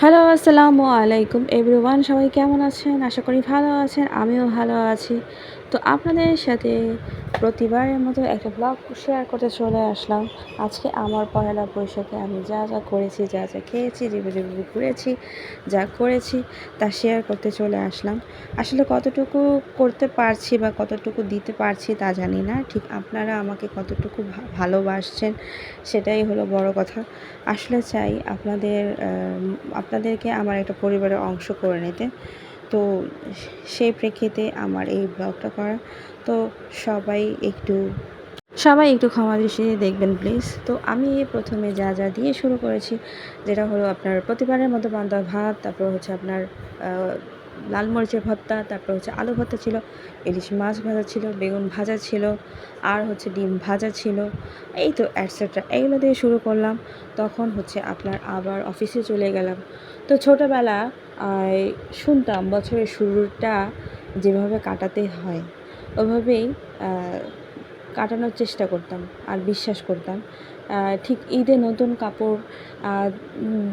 Hello, আসসালামু আলাইকুম everyone. সবাই কেমন আছেন? আশা করি ভালো আছেন। আমিও ভালো আছি। তো আপনাদের সাথে প্রতিবারের মতো একটা ব্লগ শেয়ার করতে চলে আসলাম। আজকে আমার পহেলা বৈশাখে আমি যা করেছি, যা খেয়েছি, যেভাবে ঘুরেছি, যা করেছি তা শেয়ার করতে চলে আসলাম। আসলে কতটুকু করতে পারছি বা কতটুকু দিতে পারছি তা জানি না। ঠিক আপনারা আমাকে কতটুকু ভালোবাসছেন সেটাই হলো বড় কথা। আসলে চাই আপনাদেরকে আমার একটা পরিবারের অংশ করে নিতে। তো সেই প্রেক্ষিতে আমার এই ব্লগটা করা। তো সবাই একটু সবাই একটু ক্ষমা দৃষ্টিতে দেখবেন প্লিজ। তো আমি প্রথমে যা দিয়ে শুরু করেছি, যেটা হলো আপনার প্রতিবারের মতো পান্তা ভাত, তারপর হচ্ছে আপনার লাল মরিচের ভর্তা, তারপর হচ্ছে আলু ভর্তা ছিল, ইলিশ মাছ ভাজা ছিল, বেগুন ভাজা ছিল, আর হচ্ছে ডিম ভাজা ছিল, এই তো অ্যাটসেট্রা এগুলো দিয়ে শুরু করলাম। তখন হচ্ছে আপনার আবার অফিসে চলে গেলাম। তো ছোটোবেলা শুনতাম বছরের শুরুটা যেভাবে কাটাতে হয় ওভাবেই কাটানোর চেষ্টা করতাম আর বিশ্বাস করতাম। ঠিক ঈদে নতুন কাপড়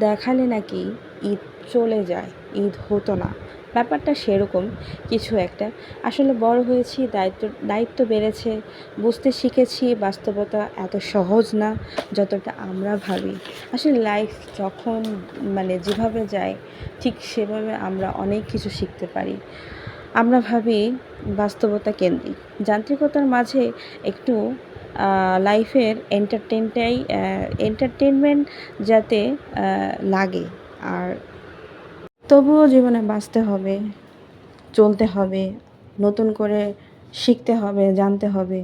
দেখালে নাকি ঈদ চলে যায়, ঈদ হতো না, ব্যাপারটা সেরকম কিছু একটা। আসলে বড় হয়েছি, দায়িত্ব বেড়েছে, বুঝতে শিখেছি বাস্তবতা এত সহজ না যতটা আমরা ভাবি। আসলে লাইফ যখন যেভাবে যায় ঠিক সেভাবে আমরা অনেক কিছু শিখতে পারি। আমরা ভাবি বাস্তবতা কেন্দ্রিক, যান্ত্রিকতার মাঝে একটু লাইফের এন্টারটেনমেন্ট যাতে লাগে। আর তবুও জীবনে বাঁচতে হবে, চলতে হবে, নতুন করে শিখতে হবে, জানতে হবে।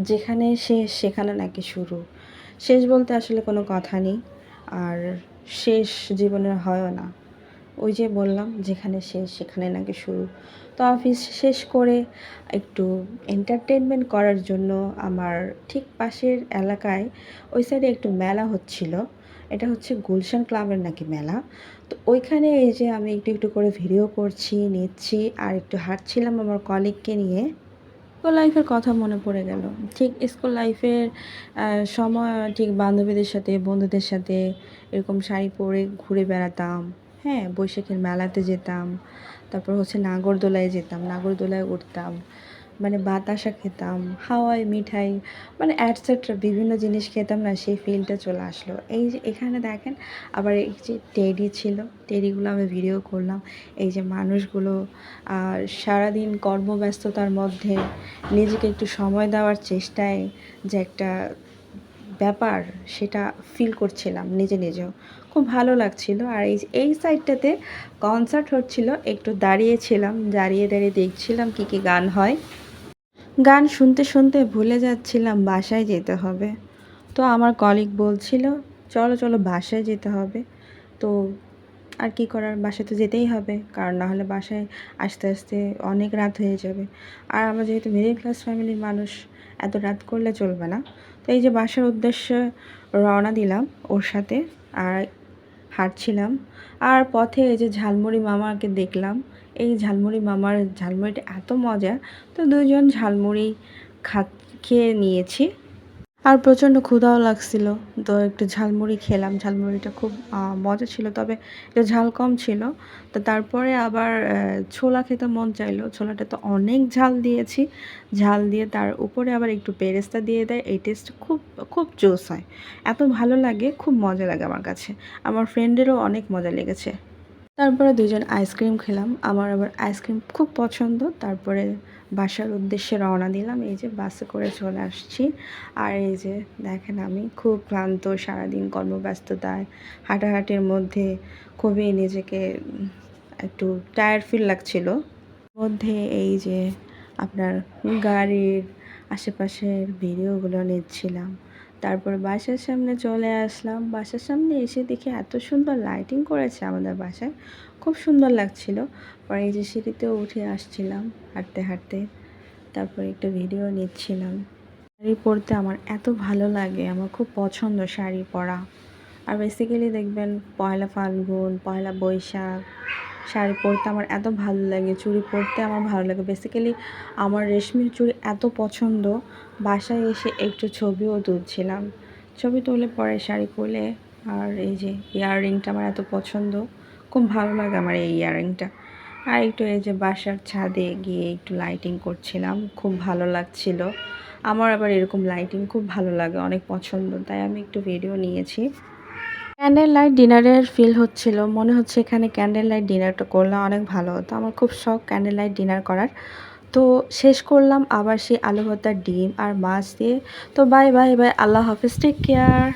যেখানে শেষ সেখানে নাকি শুরু। শেষ বলতে আসলে কোনো কথা নেই, আর শেষ জীবনের হয়ও না। ওই যে বললাম, যেখানে শেষ সেখানে নাকি শুরু। তো অফিস শেষ করে একটু এন্টারটেনমেন্ট করার জন্য আমার ঠিক পাশের এলাকায় ওই সাইডে একটু মেলা হচ্ছিল। এটা হচ্ছে গুলশান ক্লাবের নাকি মেলা। তো ওইখানে এই যে আমি একটু করে ভিডিও করছি, নিচ্ছি, আর একটু হাঁটছিলাম আমার কলিগকে নিয়ে। স্কুল লাইফের কথা মনে পড়ে গেল। ঠিক স্কুল লাইফের সময় ঠিক বান্ধবীদের সাথে, বন্ধুদের সাথে এরকম শাড়ি পরে ঘুরে বেড়াতাম। হ্যাঁ, বৈশাখের মেলাতে যেতাম, তারপর হচ্ছে নাগরদোলায় যেতাম, নাগরদোলায় উঠতাম, বাতাসা খেতাম, হাওয়াই মিঠাই, অ্যাটসেট্রা বিভিন্ন জিনিস খেতাম না, সেই ফিলটা চলে আসলো। এই যে এখানে দেখেন, আবার এই যে টেডি ছিল, টেডিগুলো আমি ভিডিও করলাম। এই যে মানুষগুলো সারাদিন কর্মব্যস্ততার মধ্যে নিজেকে একটু সময় দেওয়ার চেষ্টায় যে একটা ব্যাপার, সেটা ফিল করছিলাম নিজেও, খুব ভালো লাগছিল। আর এই সাইডটাতে কনসার্ট হচ্ছিল, একটু দাঁড়িয়েছিলাম, দাঁড়িয়ে দেখছিলাম কী গান হয়। গান শুনতে ভুলে যাচ্ছিলাম বাসায় যেতে হবে। তো আমার কলিগ বলছিল, চলো বাসায় যেতে হবে। তো আর কি করার, বাসায় তো যেতেই হবে, কারণ না হলে বাসায় আসতে অনেক রাত হয়ে যাবে। আর আমরা যেহেতু মিডল ক্লাস ফ্যামিলির মানুষ, এত রাত করলে চলবে না। তো এই যে বাসার উদ্দেশ্যে রওনা দিলাম ওর সাথে, আর হাঁটছিলাম। আর পথে এই যে ঝালমুড়ি মামাকে দেখলাম। এই ঝালমুড়ি মামার ঝালমুড়িটা এত মজা। তো দুজন ঝালমুড়ি খা খেয়ে নিয়েছি। আর প্রচণ্ড ক্ষুধাও লাগছিল। তো একটু ঝালমুড়ি খেলাম। ঝালমুড়িটা খুব মজা ছিল, তবে একটু ঝাল কম ছিল। তো তারপরে আবার ছোলা খেতে মন চাইলো। ছোলাটা তো অনেক ঝাল দিয়েছি। ঝাল দিয়ে তার উপরে আবার একটু বেরেস্তা দিয়ে দেয়। এই টেস্ট খুব জোস হয়। এত ভালো লাগে, খুব মজা লাগে আমার কাছে। আমার ফ্রেন্ডেরও অনেক মজা লেগেছে। তারপরে দুজন আইসক্রিম খেলাম। আমার আবার আইসক্রিম খুব পছন্দ। তারপরে বাসার উদ্দেশ্যে রওনা দিলাম। এই যে বাসে করে চলে আসছি। আর এই যে দেখেন, আমি খুব ক্লান্ত, সারাদিন কর্মব্যস্ততায় হাঁটাহাঁটির মধ্যে খুবই নিজেকে একটু টায়ার্ড ফিল লাগছিল। মধ্যে এই যে আপনার গাড়ির আশেপাশের ভিডিওগুলো নিচ্ছিলাম। তারপর বাসার সামনে চলে আসলাম। বাসার সামনে এসে দেখি এত সুন্দর লাইটিং করেছে আমাদের বাসায়, খুব সুন্দর লাগছিল। পরে এই যে সিঁড়িতেও উঠে আসছিলাম হাঁটতে। তারপর একটু ভিডিও নিচ্ছিলাম। শাড়ি পরতে আমার এত ভালো লাগে, আমার খুব পছন্দ শাড়ি পরা। আর বেসিক্যালি দেখবেন, পয়লা ফাল্গুন, পয়লা বৈশাখ শাড়ি পরতে আমার এত ভালো লাগে, চুড়ি পরতে আমার ভালো লাগে। বেসিক্যালি আমার রেশমির চুড়ি এত পছন্দ, বাসায় এসে একটু ছবিও তুলছিলাম। ছবি তুলে পরে শাড়ি পরলে, আর এই যে ইয়াররিংটা আমার এত পছন্দ, খুব ভালো লাগে আমার এই ইয়াররিংটা। আর একটু এই যে বাসার ছাদে গিয়ে একটু লাইটিং করছিলাম, খুব ভালো লাগছিল। আমার আবার এরকম লাইটিং খুব ভালো লাগে, অনেক পছন্দ, তাই আমি একটু ভিডিও নিয়েছি। ক্যান্ডেল লাইট ডিনারের ফিল হচ্ছিল, মনে হচ্ছে এখানে ক্যান্ডেল লাইট ডিনারটা করলে অনেক ভালো হতো। আমার খুব শখ ক্যান্ডেল লাইট ডিনার করার। তো শেষ করলাম আবার সেই আলু ভর্তা, ডিম আর মাছ দিয়ে। তো বাই বাই বাই, আল্লাহ হাফিজ, টেক কেয়ার।